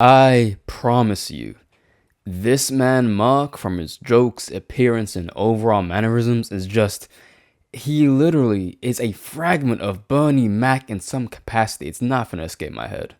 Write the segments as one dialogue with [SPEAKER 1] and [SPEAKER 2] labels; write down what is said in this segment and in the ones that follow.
[SPEAKER 1] I promise you, this man Mark, from his jokes, appearance, and overall mannerisms, is just... he literally is a fragment of Bernie Mac in some capacity. It's not gonna escape my head.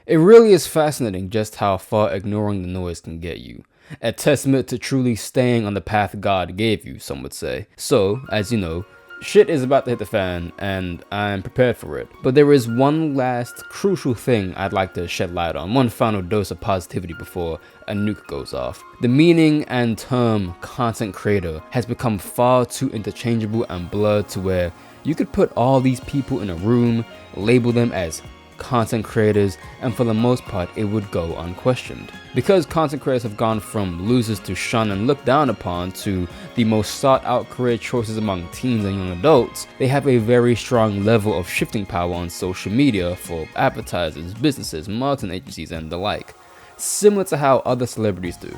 [SPEAKER 1] It really is fascinating just how far ignoring the noise can get you. A testament to truly staying on the path God gave you, some would say. So, as you know, shit is about to hit the fan, and I'm prepared for it. But there is one last crucial thing I'd like to shed light on, one final dose of positivity before a nuke goes off. The meaning and term content creator has become far too interchangeable and blurred to where you could put all these people in a room, label them as content creators, and for the most part it would go unquestioned. Because content creators have gone from losers to shunned and looked down upon to the most sought out career choices among teens and young adults, they have a very strong level of shifting power on social media for advertisers, businesses, marketing agencies, and the like, similar to how other celebrities do.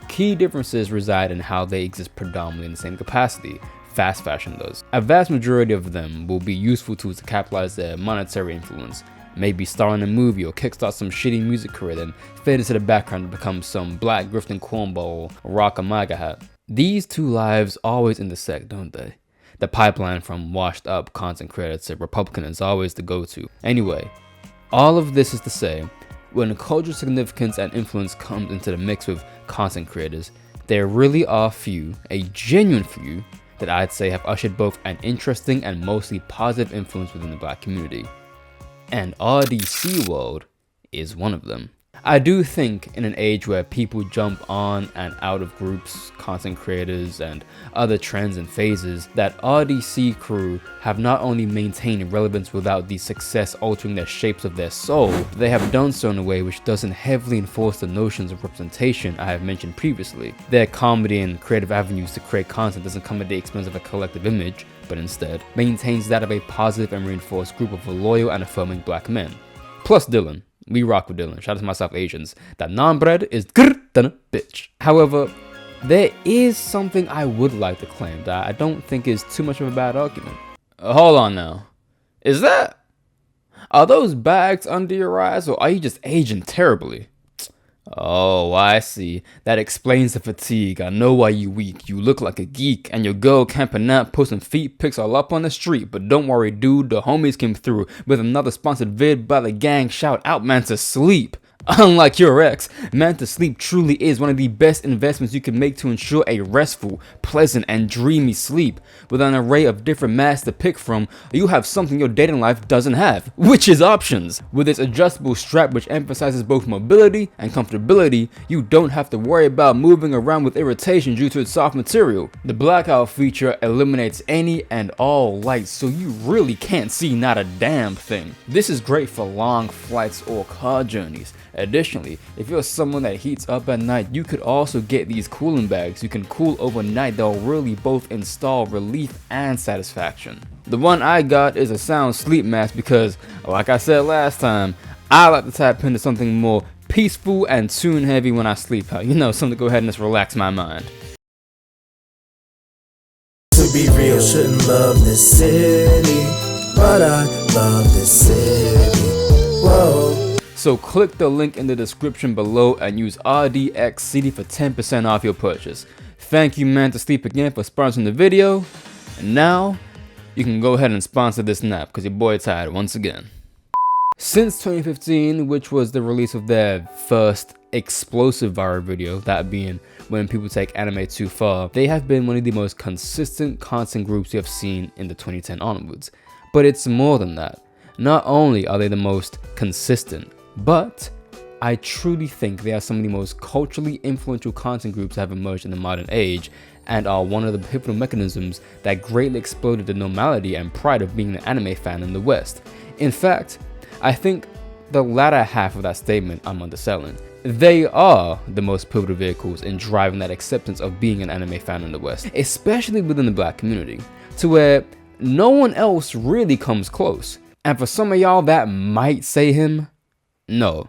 [SPEAKER 1] Key differences reside in how they exist predominantly in the same capacity fast fashion does. A vast majority of them will be useful tools to capitalize their monetary influence, maybe star in a movie or kickstart some shitty music career, then fade into the background to become some black grifting cornball or rock a MAGA hat. These two lives always intersect, don't they? The pipeline from washed up content creator to Republican is always the go-to. Anyway, all of this is to say, when cultural significance and influence comes into the mix with content creators, there really are few, a genuine few, that I'd say have ushered both an interesting and mostly positive influence within the black community. And RDCWorld is one of them. I do think in an age where people jump on and out of groups, content creators, and other trends and phases, that RDC Crew have not only maintained relevance without the success altering the shapes of their soul, they have done so in a way which doesn't heavily enforce the notions of representation I have mentioned previously. Their comedy and creative avenues to create content doesn't come at the expense of a collective image, but instead maintains that of a positive and reinforced group of loyal and affirming black men. Plus Dylan. We rock with Dylan. Shout out to my South Asians. That non-bread is grrr than a bitch. However, there is something I would like to claim that I don't think is too much of a bad argument. Hold on now. Are those bags under your eyes, or are you just aging terribly? Oh, I see. That explains the fatigue. I know why you weak. You look like a geek, and your girl camping out posting feet pics all up on the street. But don't worry, dude, the homies came through with another sponsored vid by the gang. Shout out, man, to sleep. Unlike your ex, man, to sleep truly is one of the best investments you can make to ensure a restful, pleasant, and dreamy sleep. With an array of different masks to pick from, you have something your dating life doesn't have, which is options. With its adjustable strap which emphasizes both mobility and comfortability, you don't have to worry about moving around with irritation due to its soft material. The blackout feature eliminates any and all light, so you really can't see not a damn thing. This is great for long flights or car journeys. Additionally, if you're someone that heats up at night, you could also get these cooling bags. You can cool overnight. They'll really both install relief and satisfaction. The one I got is a sound sleep mask because, like I said last time, I like to tap into something more peaceful and tune heavy when I sleep out. You know, something to go ahead and just relax my mind.
[SPEAKER 2] To be real, shouldn't love this city, but I love this city. Whoa.
[SPEAKER 1] So click the link in the description below and use RDCD for 10% off your purchase. Thank you, man, to Sleep again for sponsoring the video. And now, you can go ahead and sponsor this nap because your boy tired once again. Since 2015, which was the release of their first explosive viral video, that being When People Take Anime Too Far, they have been one of the most consistent content groups you have seen in the 2010 onwards. But it's more than that. Not only are they the most consistent, but I truly think they are some of the most culturally influential content groups that have emerged in the modern age and are one of the pivotal mechanisms that greatly exploded the normality and pride of being an anime fan in the West. In fact, I think the latter half of that statement I'm underselling. They are the most pivotal vehicles in driving that acceptance of being an anime fan in the West, especially within the black community, to where no one else really comes close. And for some of y'all that might say him, no,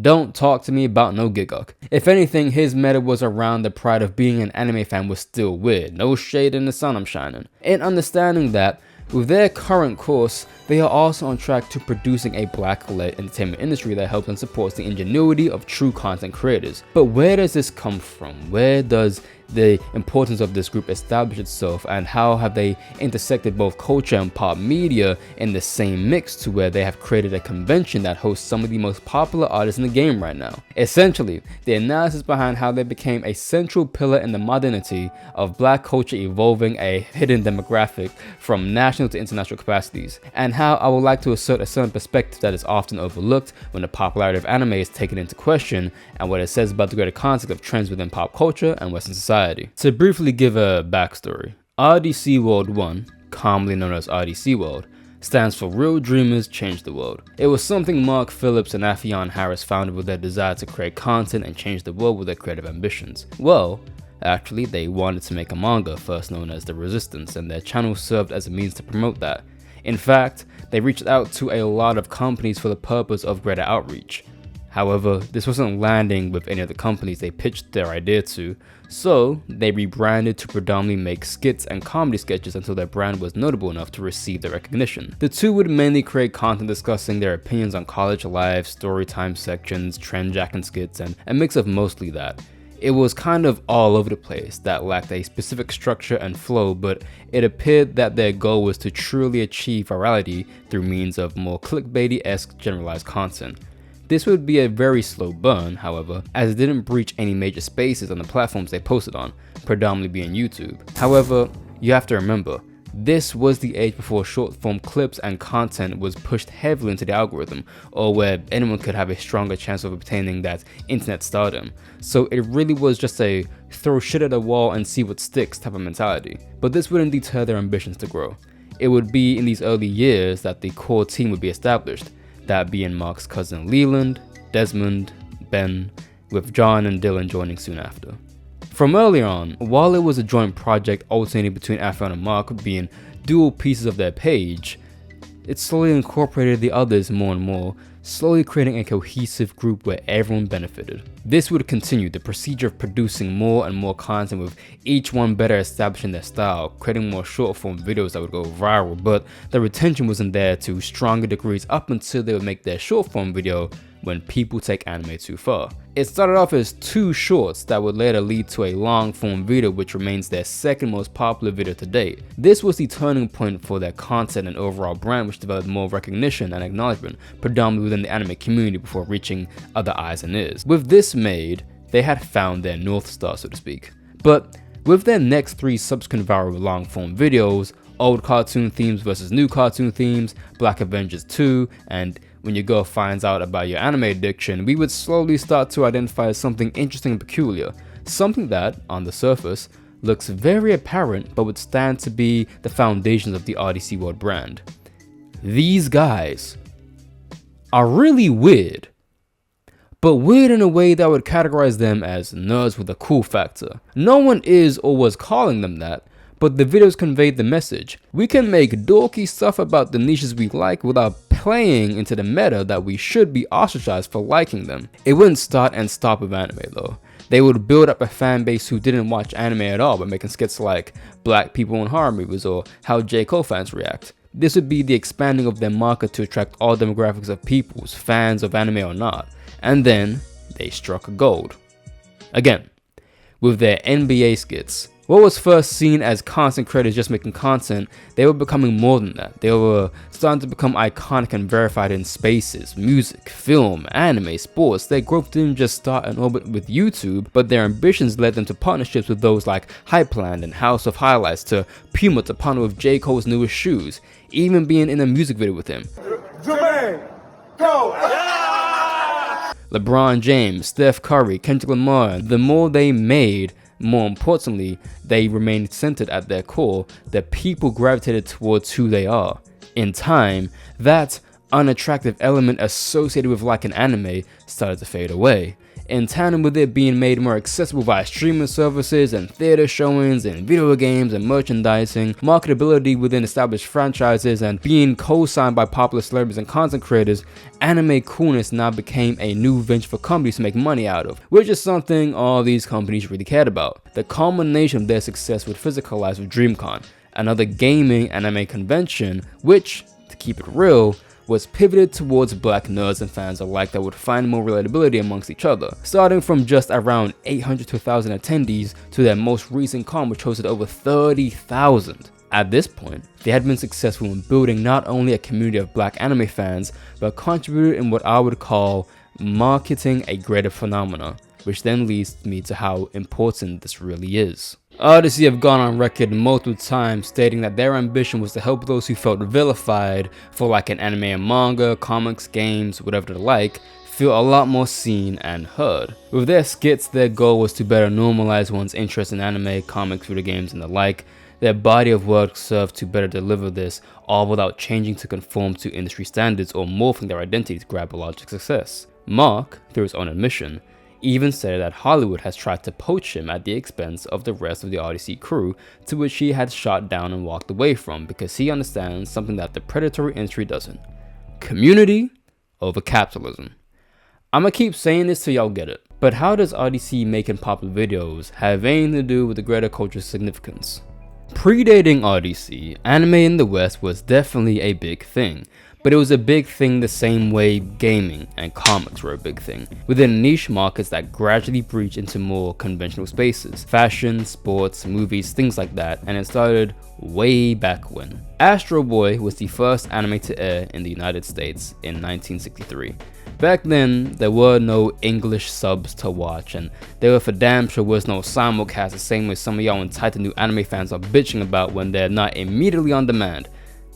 [SPEAKER 1] don't talk to me about no Gigok. If anything, his meta was around the pride of being an anime fan was still weird. No shade in the sun I'm shining. In understanding that, With their current course, they are also on track to producing a black-led entertainment industry that helps and supports the ingenuity of true content creators. But where does this come from? Where does the importance of this group establish itself, and how have they intersected both culture and pop media in the same mix to where they have created a convention that hosts some of the most popular artists in the game right now? Essentially, the analysis behind how they became a central pillar in the modernity of black culture, evolving a hidden demographic from national to international capacities, and how I would like to assert a certain perspective that is often overlooked when the popularity of anime is taken into question, and what it says about the greater context of trends within pop culture and Western society. To briefly give a backstory, RDCWorld 1, commonly known as RDCWorld, stands for Real Dreamers Change the World. It was something Mark Phillips and Affion Harris founded with their desire to create content and change the world with their creative ambitions. Well, actually, they wanted to make a manga, first known as The Resistance, and their channel served as a means to promote that. In fact, they reached out to a lot of companies for the purpose of greater outreach. However, this wasn't landing with any of the companies they pitched their idea to, so they rebranded to predominantly make skits and comedy sketches until their brand was notable enough to receive their recognition. The two would mainly create content discussing their opinions on college life, story time sections, trend jacking skits, and a mix of mostly that. It was kind of all over the place that lacked a specific structure and flow, but it appeared that their goal was to truly achieve virality through means of more clickbaity-esque generalized content. This would be a very slow burn, however, as it didn't breach any major spaces on the platforms they posted on, predominantly being YouTube. However, you have to remember, this was the age before short-form clips and content was pushed heavily into the algorithm, or where anyone could have a stronger chance of obtaining that internet stardom. So it really was just a throw shit at a wall and see what sticks type of mentality. But this wouldn't deter their ambitions to grow. It would be in these early years that the core team would be established, that being Mark's cousin Leland, Desmond, Ben, with John and Dylan joining soon after. From early on, while it was a joint project alternating between Affion and Mark being dual pieces of their page, it slowly incorporated the others more and more, slowly creating a cohesive group where everyone benefited. This would continue the procedure of producing more and more content, with each one better establishing their style, creating more short form videos that would go viral, but the retention wasn't there to stronger degrees up until they would make their short form video when people take anime too far. It started off as 2 shorts that would later lead to a long form video, which remains their second most popular video to date. This was the turning point for their content and overall brand, which developed more recognition and acknowledgement, predominantly within the anime community before reaching other eyes and ears. With this made, they had found their North Star, so to speak. But with their next 3 subsequent viral long form videos, Old Cartoon Themes versus New Cartoon Themes, Black Avengers 2, and When Your Girl Finds Out About Your Anime Addiction, we would slowly start to identify as something interesting and peculiar, something that, on the surface, looks very apparent but would stand to be the foundations of the RDC World brand. These guys are really weird, but weird in a way that would categorize them as nerds with a cool factor. No one is or was calling them that, but the videos conveyed the message. We can make dorky stuff about the niches we like without playing into the meta that we should be ostracized for liking them. It wouldn't start and stop with anime though. They would build up a fan base who didn't watch anime at all by making skits like black people in horror movies or how J. Cole fans react. This would be the expanding of their market to attract all demographics of peoples, fans of anime or not. And then they struck gold. Again, with their NBA skits. What was first seen as content creators just making content, they were becoming more than that. They were starting to become iconic and verified in spaces, music, film, anime, sports. Their growth didn't just start in orbit with YouTube, but their ambitions led them to partnerships with those like Hypeland and House of Highlights, to Puma to partner with J. Cole's newest shoes, even being in a music video with him.
[SPEAKER 2] Jermaine, go!
[SPEAKER 1] LeBron James, Steph Curry, Kendrick Lamar. The more they made, more importantly, they remained centered at their core. The people gravitated towards who they are. In time, that unattractive element associated with like an anime started to fade away. In tandem with it being made more accessible via streaming services and theater showings and video games and merchandising, marketability within established franchises, and being co-signed by popular celebrities and content creators, anime coolness now became a new venture for companies to make money out of, which is something all these companies really cared about. The culmination of their success would physicalize with DreamCon, another gaming anime convention which, to keep it real, was pivoted towards black nerds and fans alike that would find more relatability amongst each other, starting from just around 800 to 1,000 attendees to their most recent con which hosted over 30,000. At this point, they had been successful in building not only a community of black anime fans, but contributed in what I would call marketing a greater phenomena, which then leads me to how important this really is. RDC have gone on record multiple times stating that their ambition was to help those who felt vilified for like an anime and manga, comics, games, whatever they like, feel a lot more seen and heard. With their skits, their goal was to better normalize one's interest in anime, comics, video games, and the like. Their body of work served to better deliver this, all without changing to conform to industry standards or morphing their identity to grab a larger success. Mark, through his own admission, even said that Hollywood has tried to poach him at the expense of the rest of the RDC crew, to which he had shot down and walked away from because he understands something that the predatory industry doesn't. Community over capitalism. I'ma keep saying this till y'all get it. But how does RDC making popular videos have anything to do with the greater cultural significance? Predating RDC, anime in the West was definitely a big thing, but it was a big thing the same way gaming and comics were a big thing, within niche markets that gradually breached into more conventional spaces, fashion, sports, movies, things like that, and it started way back when. Astro Boy was the first anime to air in the United States in 1963. Back then, there were no English subs to watch, and there for damn sure was no simulcast the same way some of y'all entitled new anime fans are bitching about when they're not immediately on demand.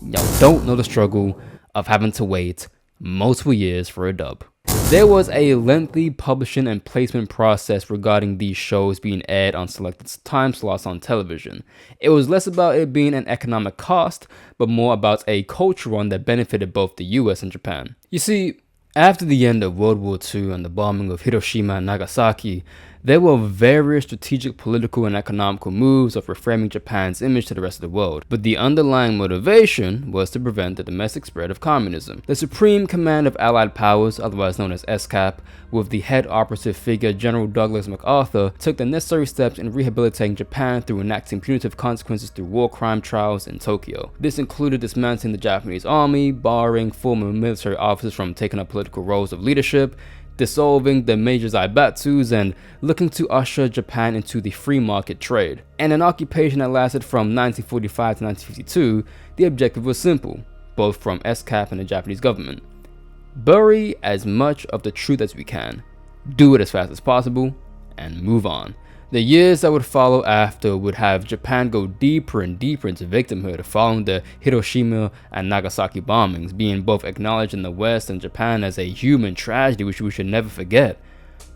[SPEAKER 1] Y'all don't know the struggle of having to wait multiple years for a dub. There was a lengthy publishing and placement process regarding these shows being aired on selected time slots on television. It was less about it being an economic cost, but more about a cultural one that benefited both the US and Japan. You see, after the end of World War II and the bombing of Hiroshima and Nagasaki, there were various strategic, political, and economical moves of reframing Japan's image to the rest of the world, but the underlying motivation was to prevent the domestic spread of communism. The Supreme Command of Allied Powers, otherwise known as SCAP, with the head operative figure General Douglas MacArthur, took the necessary steps in rehabilitating Japan through enacting punitive consequences through war crime trials in Tokyo. This included dismantling the Japanese army, barring former military officers from taking up political roles of leadership, dissolving the major zaibatsus, and looking to usher Japan into the free market trade. And an occupation that lasted from 1945 to 1952, the objective was simple, both from SCAP and the Japanese government. Bury as much of the truth as we can, do it as fast as possible, and move on. The years that would follow after would have Japan go deeper and deeper into victimhood following the Hiroshima and Nagasaki bombings, being both acknowledged in the West and Japan as a human tragedy which we should never forget.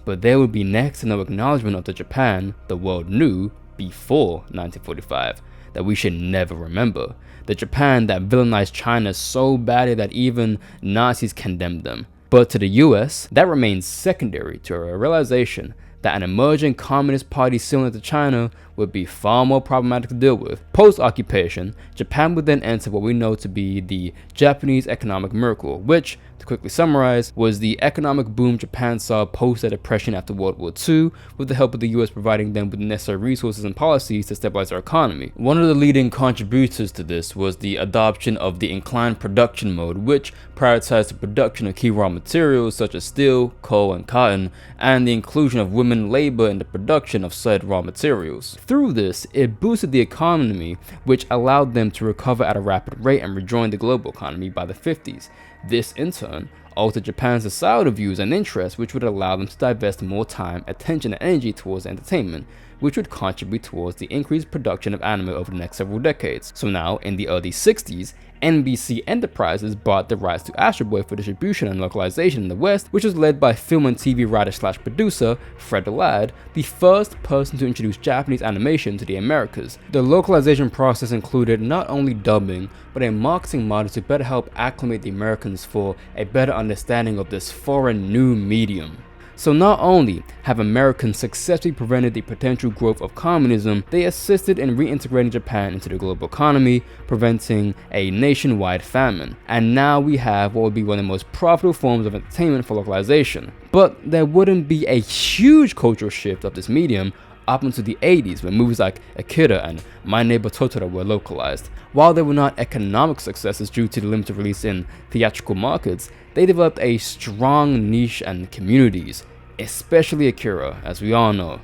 [SPEAKER 1] But there would be next to no acknowledgement of the Japan the world knew before 1945 that we should never remember. The Japan that villainized China so badly that even Nazis condemned them. But to the US, that remains secondary to a realization that an emerging communist party similar to China would be far more problematic to deal with. Post-occupation, Japan would then enter what we know to be the Japanese economic miracle, which, to quickly summarize, was the economic boom Japan saw post the depression after World War II, with the help of the US providing them with the necessary resources and policies to stabilize their economy. One of the leading contributors to this was the adoption of the inclined production mode, which prioritized the production of key raw materials such as steel, coal, and cotton, and the inclusion of women labor in the production of said raw materials. Through this, it boosted the economy, which allowed them to recover at a rapid rate and rejoin the global economy by the 50s. This, in turn, altered Japan's societal views and interests, which would allow them to divest more time, attention, and energy towards entertainment, which would contribute towards the increased production of anime over the next several decades. So now, in the early 60s, NBC Enterprises bought the rights to Astro Boy for distribution and localization in the West, which was led by film and TV writer/producer Fred Ladd, the first person to introduce Japanese animation to the Americas. The localization process included not only dubbing, but a marketing model to better help acclimate the Americans for a better understanding of this foreign new medium. So not only have Americans successfully prevented the potential growth of communism, they assisted in reintegrating Japan into the global economy, preventing a nationwide famine. And now we have what would be one of the most profitable forms of entertainment for localization. But there wouldn't be a huge cultural shift of this medium up into the 80s when movies like Akira and My Neighbor Totoro were localized. While they were not economic successes due to the limited release in theatrical markets, they developed a strong niche and communities, especially Akira, as we all know.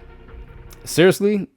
[SPEAKER 1] Seriously,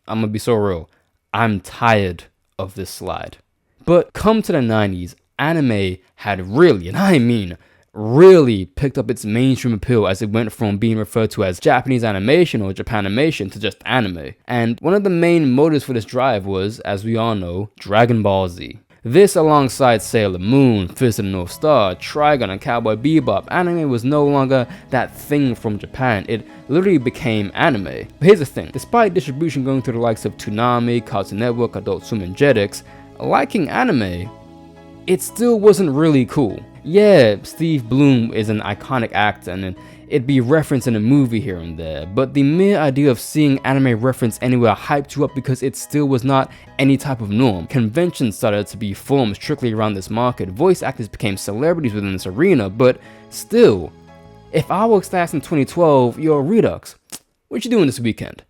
[SPEAKER 1] I'm gonna be so real, I'm tired of this slide. But come to the 90s, anime had really, and I mean really, picked up its mainstream appeal as it went from being referred to as Japanese animation or Japanimation to just anime. And one of the main motives for this drive was, as we all know, Dragon Ball Z. This alongside Sailor Moon, Fist of the North Star, Trigun, and Cowboy Bebop, anime was no longer that thing from Japan. It literally became anime. But here's the thing, despite distribution going through the likes of Toonami, Cartoon Network, Adult Swim, and Jetix, liking anime, it still wasn't really cool. Yeah, Steve Blum is an iconic actor and it'd be referenced in a movie here and there, but the mere idea of seeing anime referenced anywhere hyped you up because it still was not any type of norm. Conventions started to be formed strictly around this market, voice actors became celebrities within this arena, but still, if I was asked in 2012, yo Redux, what you doing this weekend?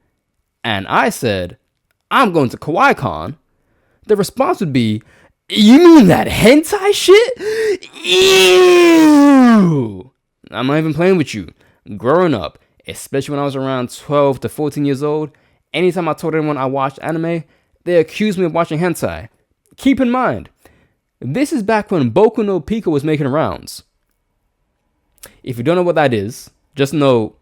[SPEAKER 1] And I said, I'm going to KawaiiCon, the response would be, you mean that hentai shit? Ew! I'm not even playing with you. Growing up, especially when I was around 12 to 14 years old, anytime I told anyone I watched anime, they accused me of watching hentai. Keep in mind, this is back when Boku no Pico was making rounds. If you don't know what that is, just know...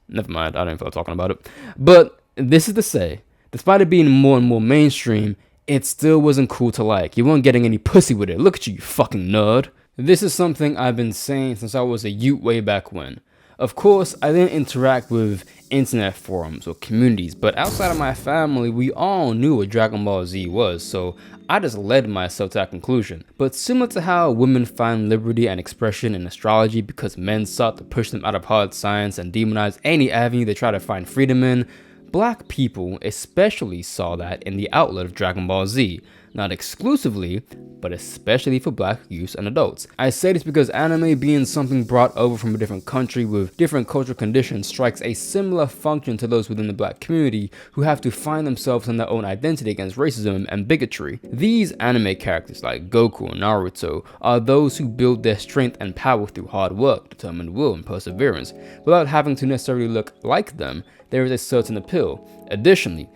[SPEAKER 1] Never mind, I don't feel like talking about it. But this is to say, despite it being more and more mainstream, it still wasn't cool to like. You weren't getting any pussy with it. Look at you, you fucking nerd. This is something I've been saying since I was a youth way back when. Of course, I didn't interact with internet forums or communities, but outside of my family, we all knew what Dragon Ball Z was, so I just led myself to that conclusion. But similar to how women find liberty and expression in astrology because men sought to push them out of hard science and demonize any avenue they try to find freedom in, Black people especially saw that in the outlet of Dragon Ball Z, not exclusively, but especially for Black youths and adults. I say this because anime being something brought over from a different country with different cultural conditions strikes a similar function to those within the Black community who have to find themselves in their own identity against racism and bigotry. These anime characters like Goku and Naruto are those who build their strength and power through hard work, determined will, and perseverance, without having to necessarily look like them. There is a certain appeal. Additionally,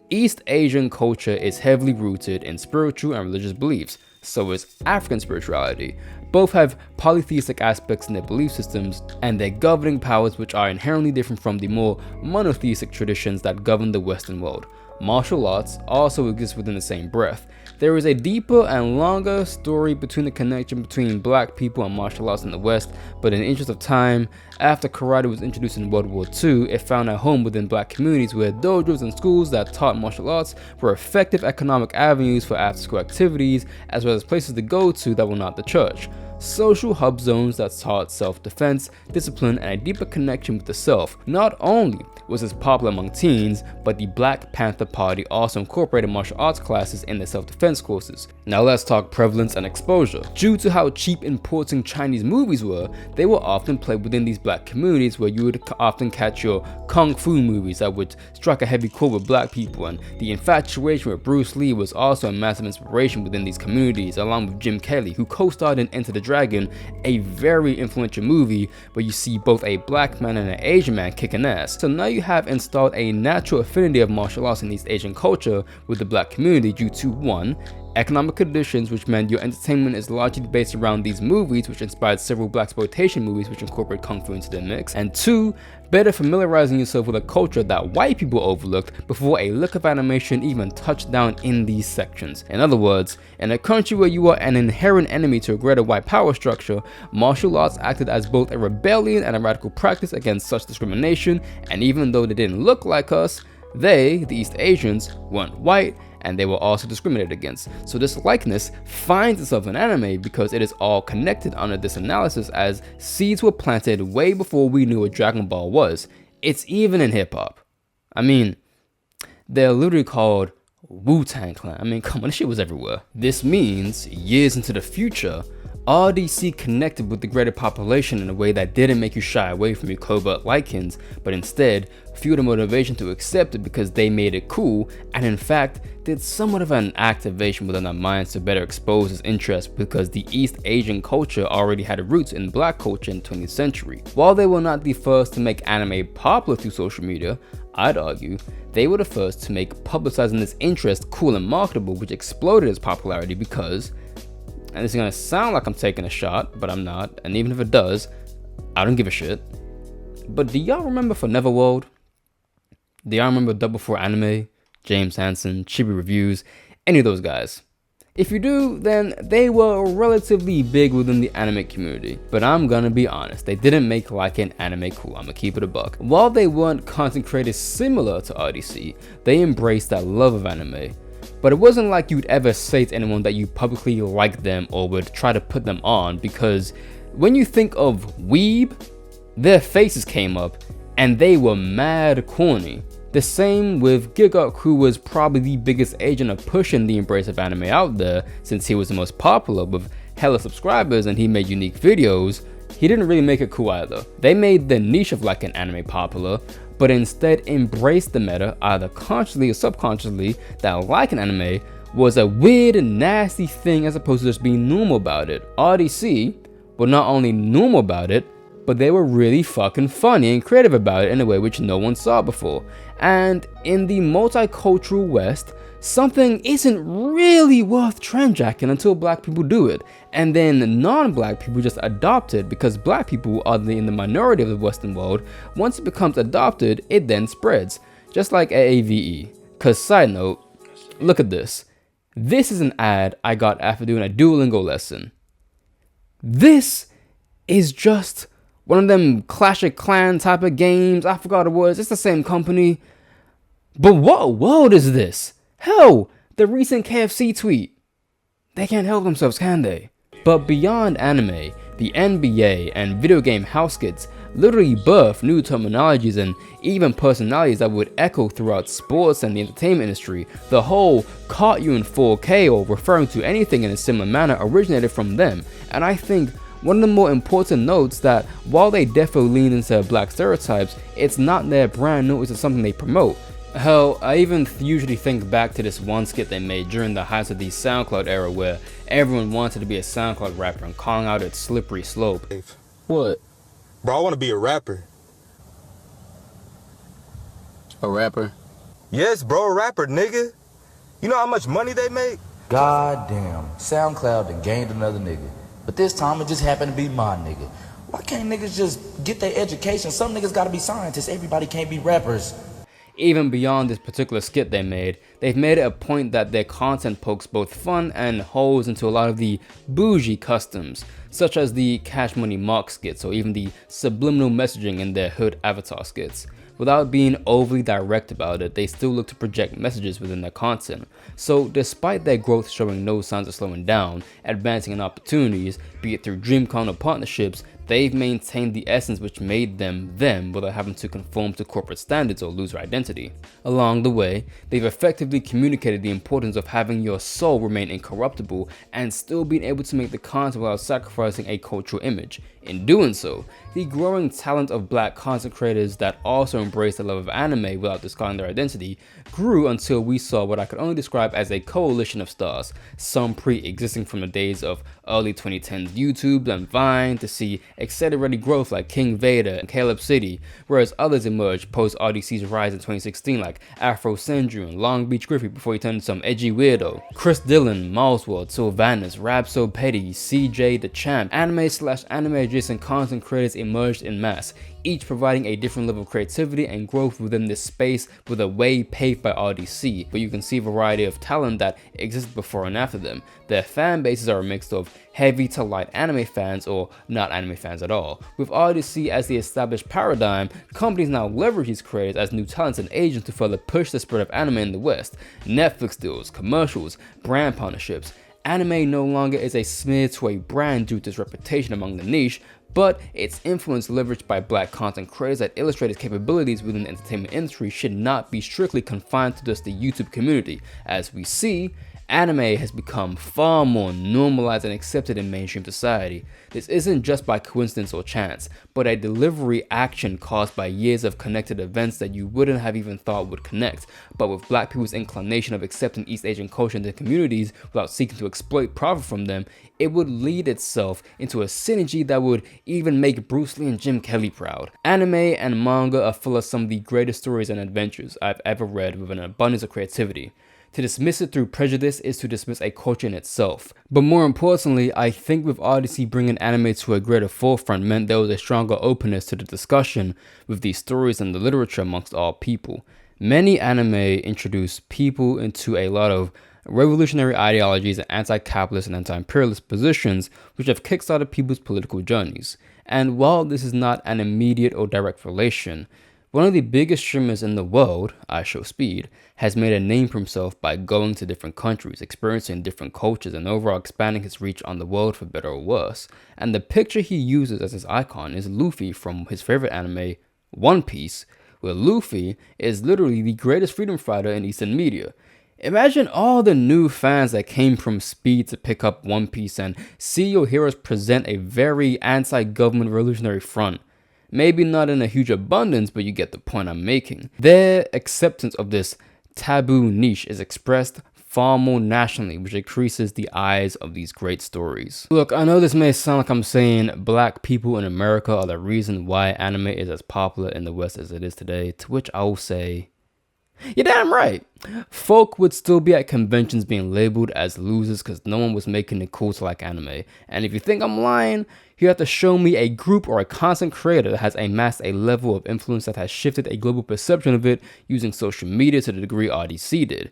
[SPEAKER 1] East Asian culture is heavily rooted in spiritual and religious beliefs, so is African spirituality. Both have polytheistic aspects in their belief systems and their governing powers, which are inherently different from the more monotheistic traditions that govern the Western world. Martial arts also exist within the same breath. There is a deeper and longer story between the connection between Black people and martial arts in the West, but in the interest of time, after karate was introduced in World War II, it found a home within Black communities where dojos and schools that taught martial arts were effective economic avenues for after-school activities, as well as places to go to that were not the church. Social hub zones that taught self-defense, discipline, and a deeper connection with the self. Not only was this popular among teens, but the Black Panther Party also incorporated martial arts classes in their self-defense courses. Now let's talk prevalence and exposure. Due to how cheap importing Chinese movies were, they were often played within these Black communities where you would often catch your kung fu movies that would strike a heavy chord with Black people, and the infatuation with Bruce Lee was also a massive inspiration within these communities, along with Jim Kelly, who co-starred in Enter the Dragon, a very influential movie where you see both a Black man and an Asian man kicking ass. So now you have installed a natural affinity of martial arts in East Asian culture with the Black community due to 1. Economic conditions, which meant your entertainment is largely based around these movies, which inspired several blaxploitation movies which incorporate kung fu into their mix, and 2, better familiarizing yourself with a culture that white people overlooked before a lick of animation even touched down in these sections. In other words, in a country where you are an inherent enemy to a greater white power structure, martial arts acted as both a rebellion and a radical practice against such discrimination, and even though they didn't look like us, they, the East Asians, weren't white, and they were also discriminated against. So this likeness finds itself in anime because it is all connected under this analysis, as seeds were planted way before we knew what Dragon Ball was. It's even in hip hop. I mean, they're literally called Wu-Tang Clan. I mean, come on, this shit was everywhere. This means years into the future, RDC connected with the greater population in a way that didn't make you shy away from your covert likings, but instead fueled a motivation to accept it because they made it cool, and in fact did somewhat of an activation within their minds to better expose his interest because the East Asian culture already had roots in black culture in the 20th century. While they were not the first to make anime popular through social media, I'd argue they were the first to make publicizing this interest cool and marketable, which exploded its popularity because, and this is gonna sound like I'm taking a shot, but I'm not, and even if it does, I don't give a shit. But do y'all remember for RDCWorld? Do y'all remember Double 4 Anime, James Hansen, Chibi Reviews, any of those guys? If you do, then they were relatively big within the anime community. But I'm gonna be honest, they didn't make like an anime cool, I'ma keep it a buck. While they weren't content creators similar to RDC, they embraced that love of anime. But it wasn't like you'd ever say to anyone that you publicly liked them or would try to put them on, because when you think of weeb, their faces came up and they were mad corny. The same with RDC Crew was probably the biggest agent of pushing the embrace of anime out there, since he was the most popular with hella subscribers and he made unique videos. He didn't really make it cool either. They made the niche of like an anime popular, but instead embraced the meta, either consciously or subconsciously, that like an anime was a weird and nasty thing as opposed to just being normal about it. RDC were not only normal about it, but they were really fucking funny and creative about it in a way which no one saw before. And in the multicultural West, something isn't really worth trendjacking until black people do it, and then non-black people just adopt it because black people are in the minority of the Western world. Once it becomes adopted, it then spreads, just like AAVE. Cause side note, look at this. This is an ad I got after doing a Duolingo lesson. This is just one of them Clash of Clans type of games. I forgot it was. It's the same company. But what world is this? Hell, the recent KFC tweet. They can't help themselves, can they? But beyond anime, the NBA and video game house skits literally birthed new terminologies and even personalities that would echo throughout sports and the entertainment industry. The whole caught you in 4K or referring to anything in a similar manner originated from them, and I think one of the more important notes that while they definitely lean into black stereotypes, it's not their brand, nor is it something they promote. Hell, I even usually think back to this one skit they made during the height of the SoundCloud era where everyone wanted to be a SoundCloud rapper and calling out its slippery slope.
[SPEAKER 3] What?
[SPEAKER 4] Bro, I want to be a rapper.
[SPEAKER 3] A rapper?
[SPEAKER 4] Yes, bro, a rapper, nigga. You know how much money they make?
[SPEAKER 5] God damn, SoundCloud done gained another nigga. But this time it just happened to be my nigga. Why can't niggas just get their education? Some niggas gotta be scientists, everybody can't be rappers.
[SPEAKER 1] Even beyond this particular skit they made, they've made it a point that their content pokes both fun and holes into a lot of the bougie customs, such as the Cash Money Mark skits or even the subliminal messaging in their hood avatar skits. Without being overly direct about it, they still look to project messages within their content. So despite their growth showing no signs of slowing down, advancing in opportunities, be it through DreamCon or partnerships, they've maintained the essence which made them them without having to conform to corporate standards or lose their identity. Along the way, they've effectively communicated the importance of having your soul remain incorruptible and still being able to make the content without sacrificing a cultural image. In doing so, the growing talent of black content creators that also embrace the love of anime without discarding their identity grew until we saw what I could only describe as a coalition of stars, some pre-existing from the days of early 2010s YouTube and Vine to see accelerated growth like King Vader and Caleb City, whereas others emerged post RDC's rise in 2016 like Afro Sendru and Long Beach Griffey before he turned into some edgy weirdo. Chris Dillon, Milesworld, Sylvanas, Rab So Petty, CJ the Champ, anime/anime adjacent content creators emerged in mass, each providing a different level of creativity and growth within this space with a way paved by RDC, but you can see a variety of talent that existed before and after them. Their fan bases are a mix of heavy to light anime fans or not anime fans at all. With RDC as the established paradigm, companies now leverage these creators as new talents and agents to further push the spread of anime in the West. Netflix deals, commercials, brand partnerships. Anime no longer is a smear to a brand due to its reputation among the niche, but its influence leveraged by black content creators that illustrate its capabilities within the entertainment industry should not be strictly confined to just the YouTube community. As we see, Anime has become far more normalized and accepted in mainstream society. This isn't just by coincidence or chance, but a delivery action caused by years of connected events that you wouldn't have even thought would connect. But with black people's inclination of accepting East Asian culture into communities without seeking to exploit profit from them, it would lead itself into a synergy that would even make Bruce Lee and Jim Kelly proud. Anime and manga are full of some of the greatest stories and adventures I've ever read with an abundance of creativity. To dismiss it through prejudice is to dismiss a culture in itself. But more importantly, I think with RDC bringing anime to a greater forefront meant there was a stronger openness to the discussion with these stories and the literature amongst all people. Many anime introduce people into a lot of revolutionary ideologies and anti-capitalist and anti-imperialist positions which have kickstarted people's political journeys. And while this is not an immediate or direct relation, one of the biggest streamers in the world, IShowSpeed, has made a name for himself by going to different countries, experiencing different cultures, and overall expanding his reach on the world for better or worse. And the picture he uses as his icon is Luffy from his favorite anime, One Piece, where Luffy is literally the greatest freedom fighter in Eastern media. Imagine all the new fans that came from Speed to pick up One Piece and see your heroes present a very anti-government revolutionary front. Maybe not in a huge abundance, but you get the point I'm making. Their acceptance of this taboo niche is expressed far more nationally, which increases the eyes of these great stories. Look, I know this may sound like I'm saying black people in America are the reason why anime is as popular in the West as it is today, to which I will say, you're damn right. Folk would still be at conventions being labeled as losers because no one was making it cool to like anime. And if you think I'm lying, you have to show me a group or a content creator that has amassed a level of influence that has shifted a global perception of it using social media to the degree RDC did.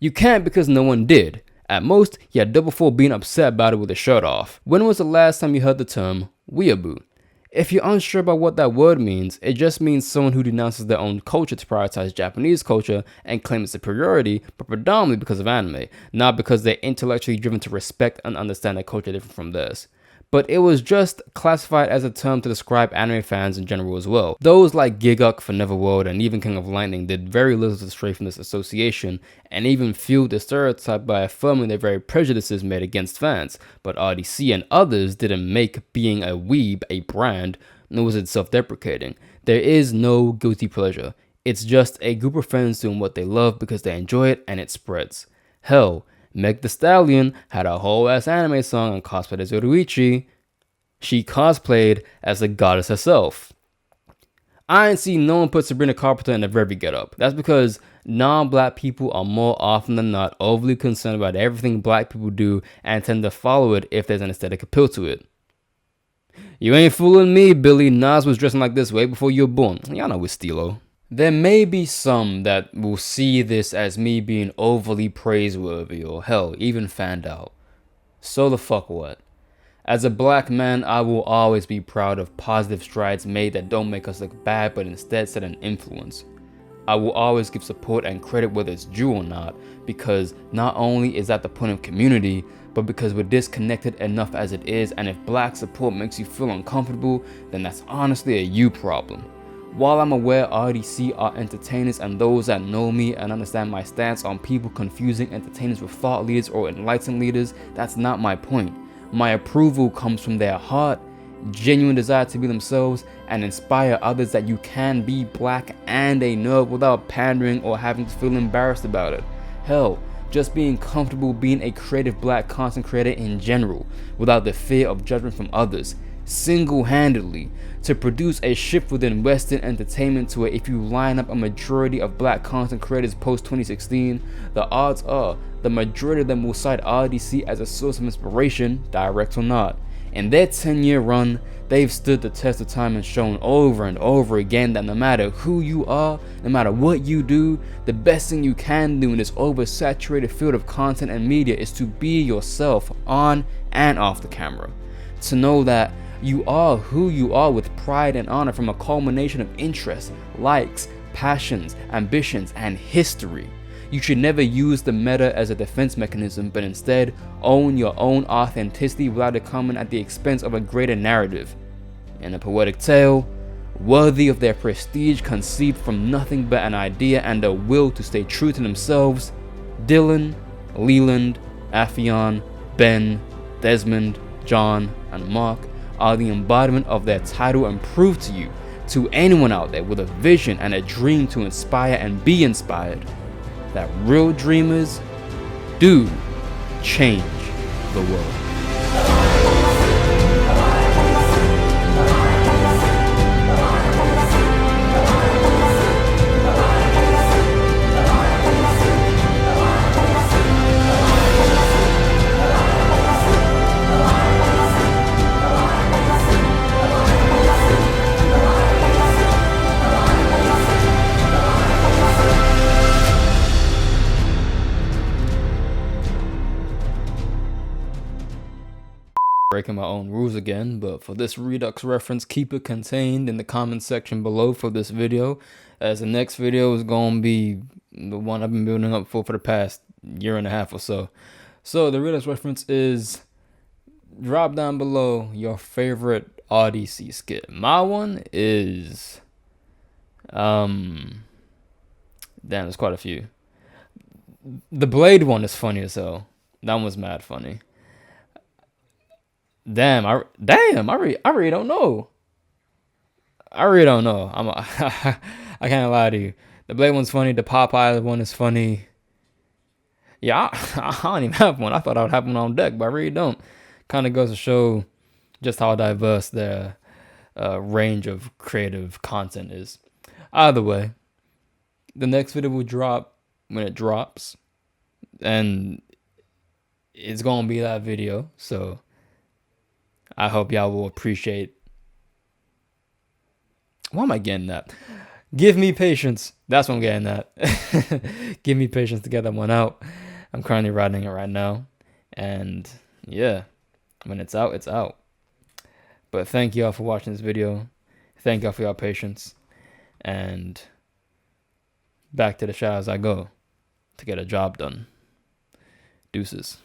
[SPEAKER 1] You can't because no one did. At most, you had Double 4 being upset about it with a shirt off. When was the last time you heard the term weeaboo? If you're unsure about what that word means, it just means someone who denounces their own culture to prioritize Japanese culture and claim its superiority, but predominantly because of anime, not because they're intellectually driven to respect and understand a culture different from theirs. But it was just classified as a term to describe anime fans in general as well. Those like Giguk for Neverworld and even King of Lightning did very little to stray from this association, and even fueled the stereotype by affirming their very prejudices made against fans. But RDC and others didn't make being a weeb a brand, nor was it self-deprecating. There is no guilty pleasure. It's just a group of friends doing what they love because they enjoy it and it spreads. Hell, Meg Thee Stallion had a whole ass anime song and cosplayed as Yoruichi. She cosplayed as the goddess herself. I ain't seen no one put Sabrina Carpenter in a very getup. That's because non-black people are more often than not overly concerned about everything black people do and tend to follow it if there's an aesthetic appeal to it. You ain't fooling me, Billy. Nas was dressing like this way before you were born. Y'all know it's Stilo. There may be some that will see this as me being overly praiseworthy or hell, even fanned out. So the fuck what? As a black man, I will always be proud of positive strides made that don't make us look bad but instead set an influence. I will always give support and credit whether it's due or not, because not only is that the point of community, but because we're disconnected enough as it is, and if black support makes you feel uncomfortable, then that's honestly a you problem. While I'm aware RDC are entertainers and those that know me and understand my stance on people confusing entertainers with thought leaders or enlightened leaders, that's not my point. My approval comes from their heart, genuine desire to be themselves and inspire others that you can be black and a nerd without pandering or having to feel embarrassed about it. Hell, just being comfortable being a creative black content creator in general, without the fear of judgment from others. Single-handedly, to produce a shift within Western entertainment to where if you line up a majority of black content creators post-2016, the odds are the majority of them will cite RDC as a source of inspiration, direct or not. In their 10-year run, they've stood the test of time and shown over and over again that no matter who you are, no matter what you do, the best thing you can do in this oversaturated field of content and media is to be yourself on and off the camera. To know that you are who you are with pride and honor from a culmination of interests, likes, passions, ambitions, and history. You should never use the meta as a defense mechanism, but instead own your own authenticity without it coming at the expense of a greater narrative. In a poetic tale, worthy of their prestige conceived from nothing but an idea and a will to stay true to themselves, Dylan Leland, Affion, Ben, Desmond, John, and Mark are the embodiment of their title and prove to you, to anyone out there with a vision and a dream to inspire and be inspired, that real dreamers do change the world. Breaking my own rules again, but for this Redux reference, keep it contained in the comment section below for this video, as the next video is going to be the one I've been building up for the past year and a half or so. So the Redux reference is, drop down below your favorite RDC skit. My one is, damn, there's quite a few. The Blade one is funny as hell. That one was mad funny. Damn, I really don't know. I really don't know. I can't lie to you. The Blade one's funny. The Popeye one is funny. Yeah, I don't even have one. I thought I would have one on deck, but I really don't. Kind of goes to show just how diverse their range of creative content is. Either way, the next video will drop when it drops, and it's gonna be that video. So I hope y'all will appreciate. Why am I getting that? Give me patience. That's what I'm getting at. Give me patience to get that one out. I'm currently writing it right now. And yeah, when it's out, it's out. But thank y'all for watching this video. Thank y'all for your patience. And back to the shadows I go to get a job done. Deuces.